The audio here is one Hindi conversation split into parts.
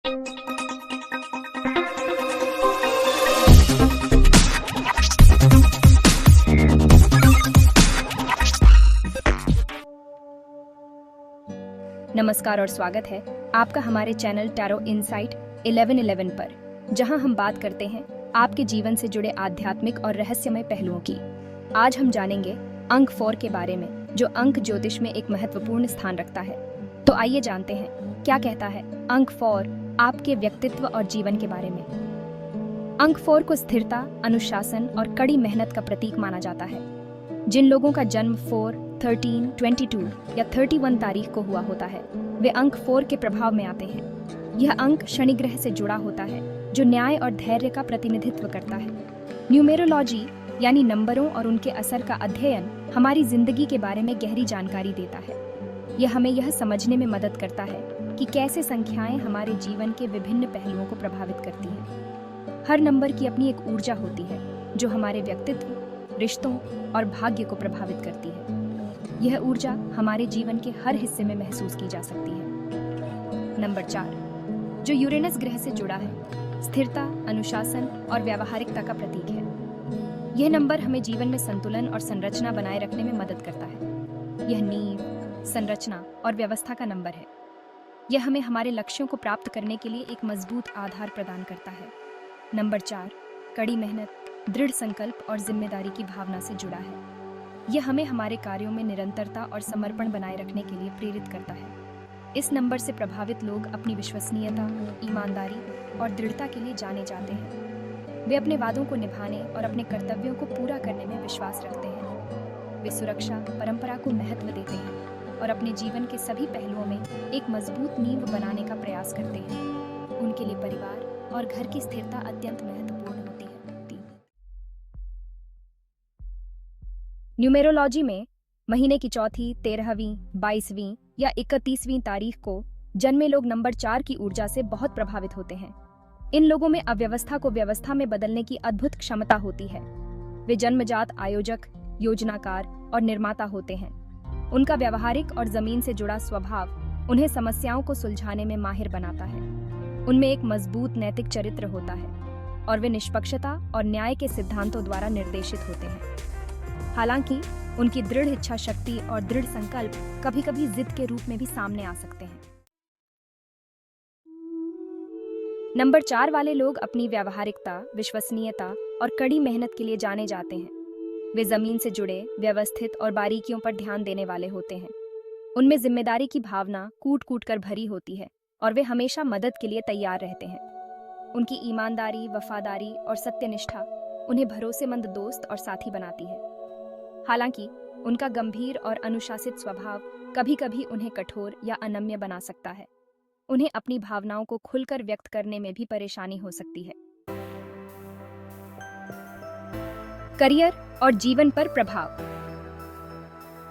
नमस्कार और स्वागत है आपका हमारे चैनल टैरो इनसाइट 1111 पर, जहां हम बात करते हैं आपके जीवन से जुड़े आध्यात्मिक और रहस्यमय पहलुओं की। आज हम जानेंगे अंक 4 के बारे में, जो अंक ज्योतिष में एक महत्वपूर्ण स्थान रखता है। तो आइए जानते हैं क्या कहता है अंक 4 आपके व्यक्तित्व और जीवन के बारे में। अंक 4 को स्थिरता, अनुशासन और कड़ी मेहनत का प्रतीक माना जाता है। जिन लोगों का जन्म 4, 13, 22 या 31 तारीख को हुआ होता है, वे अंक 4 के प्रभाव में आते हैं। यह अंक शनि ग्रह से जुड़ा होता है, जो न्याय और धैर्य का प्रतिनिधित्व करता है। न्यूमेरोलॉजी यानी नंबरों और उनके असर का अध्ययन हमारी जिंदगी के बारे में गहरी जानकारी देता है। यह हमें यह समझने में मदद करता है कि कैसे संख्याएं हमारे जीवन के विभिन्न पहलुओं को प्रभावित करती हैं। हर नंबर की अपनी एक ऊर्जा होती है, जो हमारे व्यक्तित्व, रिश्तों और भाग्य को प्रभावित करती है। यह ऊर्जा हमारे जीवन के हर हिस्से में महसूस की जा सकती है। नंबर 4, जो यूरेनस ग्रह से जुड़ा है, स्थिरता, अनुशासन और व्यावहारिकता का प्रतीक है। यह नंबर हमें जीवन में संतुलन और संरचना बनाए रखने में मदद करता है। यह नींव, संरचना और व्यवस्था का नंबर है। यह हमें हमारे लक्ष्यों को प्राप्त करने के लिए एक मजबूत आधार प्रदान करता है। नंबर 4, कड़ी मेहनत, दृढ़ संकल्प और जिम्मेदारी की भावना से जुड़ा है। यह हमें हमारे कार्यों में निरंतरता और समर्पण बनाए रखने के लिए प्रेरित करता है। इस नंबर से प्रभावित लोग अपनी विश्वसनीयता, ईमानदारी और दृढ़ता के लिए जाने जाते हैं। वे अपने वादों को निभाने और अपने कर्तव्यों को पूरा करने में विश्वास रखते हैं। वे सुरक्षा, परंपरा को महत्व देते हैं और अपने जीवन के सभी पहलुओं में एक मजबूत नींव बनाने का प्रयास करते हैं। उनके लिए परिवार और घर की स्थिरता अत्यंत महत्वपूर्ण होती है। न्यूमेरोलॉजी में महीने की चौथी, 13वीं, 22वीं या 31वीं तारीख को जन्मे लोग नंबर 4 की ऊर्जा से बहुत प्रभावित होते हैं। इन लोगों में अव्यवस्था को व्यवस्था में बदलने की अद्भुत क्षमता होती है। वे जन्मजात आयोजक, योजनाकार और निर्माता होते हैं। उनका व्यावहारिक और जमीन से जुड़ा स्वभाव उन्हें समस्याओं को सुलझाने में माहिर बनाता है। उनमें एक मजबूत नैतिक चरित्र होता है और वे निष्पक्षता और न्याय के सिद्धांतों द्वारा निर्देशित होते हैं। हालांकि उनकी दृढ़ इच्छा शक्ति और दृढ़ संकल्प कभी-कभी जिद के रूप में भी सामने आ सकते हैं। नंबर 4 वाले लोग अपनी व्यावहारिकता, विश्वसनीयता और कड़ी मेहनत के लिए जाने जाते हैं। वे जमीन से जुड़े, व्यवस्थित और बारीकियों पर ध्यान देने वाले होते हैं। उनमें जिम्मेदारी की भावना कूट-कूट कर भरी होती है और वे हमेशा मदद के लिए तैयार रहते हैं। उनकी ईमानदारी, वफादारी और सत्यनिष्ठा उन्हें भरोसेमंद दोस्त और साथी बनाती है। हालांकि उनका गंभीर और अनुशासित स्वभाव कभी-कभी उन्हें कठोर या अनम्य बना सकता है। उन्हें अपनी भावनाओं को खुलकर व्यक्त करने में भी परेशानी हो सकती है। करियर और जीवन पर प्रभाव।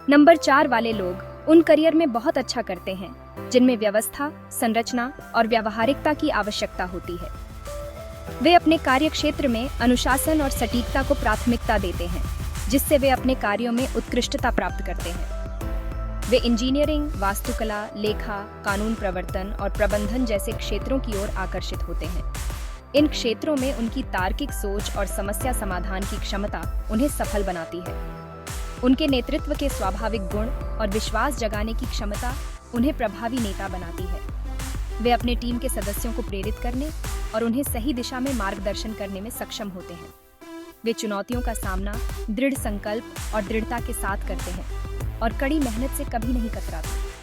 नंबर 4 वाले लोग उन करियर में बहुत अच्छा करते हैं जिनमें व्यवस्था, संरचना और व्यावहारिकता की आवश्यकता होती है। वे अपने कार्यक्षेत्र में अनुशासन और सटीकता को प्राथमिकता देते हैं, जिससे वे अपने कार्यों में उत्कृष्टता प्राप्त करते हैं। वे इंजीनियरिंग, वास्तुकला, लेखा, कानून प्रवर्तन और प्रबंधन जैसे क्षेत्रों की ओर आकर्षित होते हैं। इन क्षेत्रों में उनकी तार्किक सोच और समस्या समाधान की क्षमता उन्हें सफल बनाती है। उनके नेतृत्व के स्वाभाविक गुण और विश्वास जगाने की क्षमता उन्हें प्रभावी नेता बनाती है। वे अपने टीम के सदस्यों को प्रेरित करने और उन्हें सही दिशा में मार्गदर्शन करने में सक्षम होते हैं। वे चुनौतियों का सामना दृढ़ संकल्प और दृढ़ता के साथ करते हैं और कड़ी मेहनत से कभी नहीं कतराते।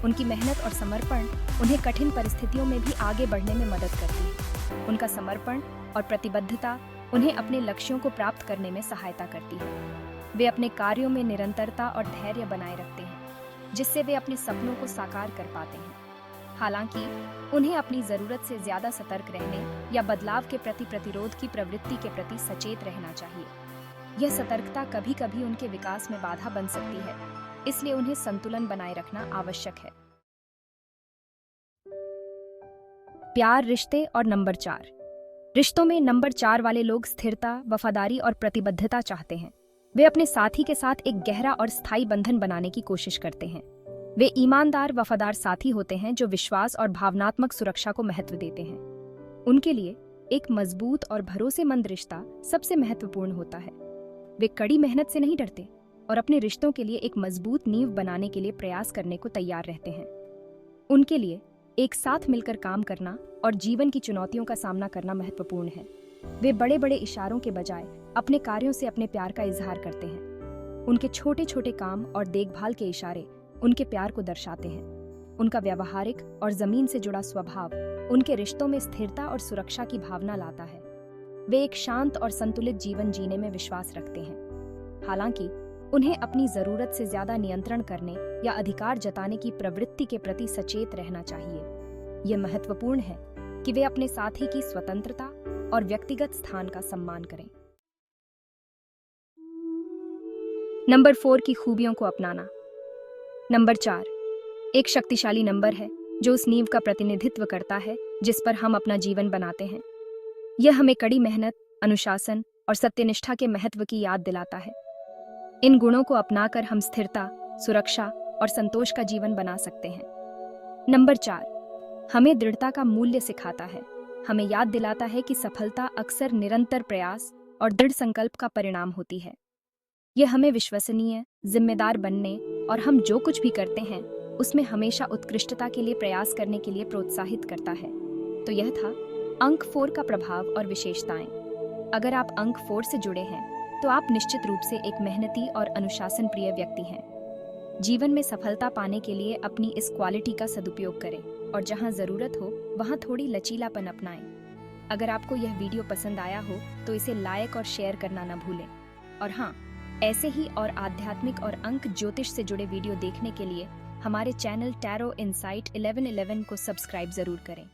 उनकी मेहनत और समर्पण उन्हें कठिन परिस्थितियों में भी आगे बढ़ने में मदद करती है। उनका समर्पण और प्रतिबद्धता उन्हें अपने लक्ष्यों को प्राप्त करने में सहायता करती है। वे अपने कार्यों में निरंतरता और धैर्य बनाए रखते हैं, जिससे वे अपने सपनों को साकार कर पाते हैं। हालांकि उन्हें अपनी जरूरत से ज्यादा सतर्क रहने या बदलाव के प्रति प्रतिरोध की प्रवृत्ति के प्रति सचेत रहना चाहिए। यह सतर्कता कभी-कभी उनके विकास में बाधा बन सकती है, इसलिए उन्हें संतुलन बनाए रखना आवश्यक है। प्यार, रिश्ते और नंबर 4। रिश्तों में नंबर 4 वाले लोग स्थिरता, वफादारी और प्रतिबद्धता चाहते हैं। वे अपने साथी के साथ एक गहरा और स्थायी बंधन बनाने की कोशिश करते हैं। वे ईमानदार वफादार साथी होते हैं जो विश्वास और भावनात्मक सुरक्षा को महत्व देते हैं। उनके लिए एक मजबूत और भरोसेमंद रिश्ता सबसे महत्वपूर्ण होता है। वे कड़ी मेहनत से नहीं डरते और अपने रिश्तों के लिए एक मजबूत नींव बनाने के लिए प्रयास करने को तैयार रहते हैं। उनके लिए एक साथ मिलकर काम करना और जीवन की चुनौतियों का सामना करना महत्वपूर्ण है। वे बड़े बड़े इशारों के बजाय अपने कार्यों से अपने प्यार का इजहार करते हैं। उनके छोटे छोटे काम और देखभाल के इशारे उनके प्यार को दर्शाते हैं। उनका व्यावहारिक और जमीन से जुड़ा स्वभाव उनके रिश्तों में स्थिरता और सुरक्षा की भावना लाता है। वे एक शांत और संतुलित जीवन जीने में विश्वास रखते हैं। हालांकि उन्हें अपनी जरूरत से ज्यादा नियंत्रण करने या अधिकार जताने की प्रवृत्ति के प्रति सचेत रहना चाहिए। यह महत्वपूर्ण है कि वे अपने साथी की स्वतंत्रता और व्यक्तिगत स्थान का सम्मान करें। नंबर 4 की खूबियों को अपनाना। नंबर 4 एक शक्तिशाली नंबर है जो उस नींव का प्रतिनिधित्व करता है जिस पर हम अपना जीवन बनाते हैं। यह हमें कड़ी मेहनत, अनुशासन और सत्यनिष्ठा के महत्व की याद दिलाता है। इन गुणों को अपनाकर हम स्थिरता, सुरक्षा और संतोष का जीवन बना सकते हैं। नंबर 4 हमें दृढ़ता का मूल्य सिखाता है। हमें याद दिलाता है कि सफलता अक्सर निरंतर प्रयास और दृढ़ संकल्प का परिणाम होती है। यह हमें विश्वसनीय, जिम्मेदार बनने और हम जो कुछ भी करते हैं उसमें हमेशा उत्कृष्टता के लिए प्रयास करने के लिए प्रोत्साहित करता है। तो यह था अंक 4 का प्रभाव और विशेषताएं। अगर आप अंक 4 से जुड़े हैं तो आप निश्चित रूप से एक मेहनती और अनुशासन प्रिय व्यक्ति हैं। जीवन में सफलता पाने के लिए अपनी इस क्वालिटी का सदुपयोग करें और जहां जरूरत हो वहां थोड़ी लचीलापन अपनाएं। अगर आपको यह वीडियो पसंद आया हो तो इसे लाइक और शेयर करना न भूलें। और हाँ, ऐसे ही और आध्यात्मिक और अंक ज्योतिष से जुड़े वीडियो देखने के लिए हमारे चैनल टैरो इनसाइट 1111 को सब्सक्राइब जरूर करें।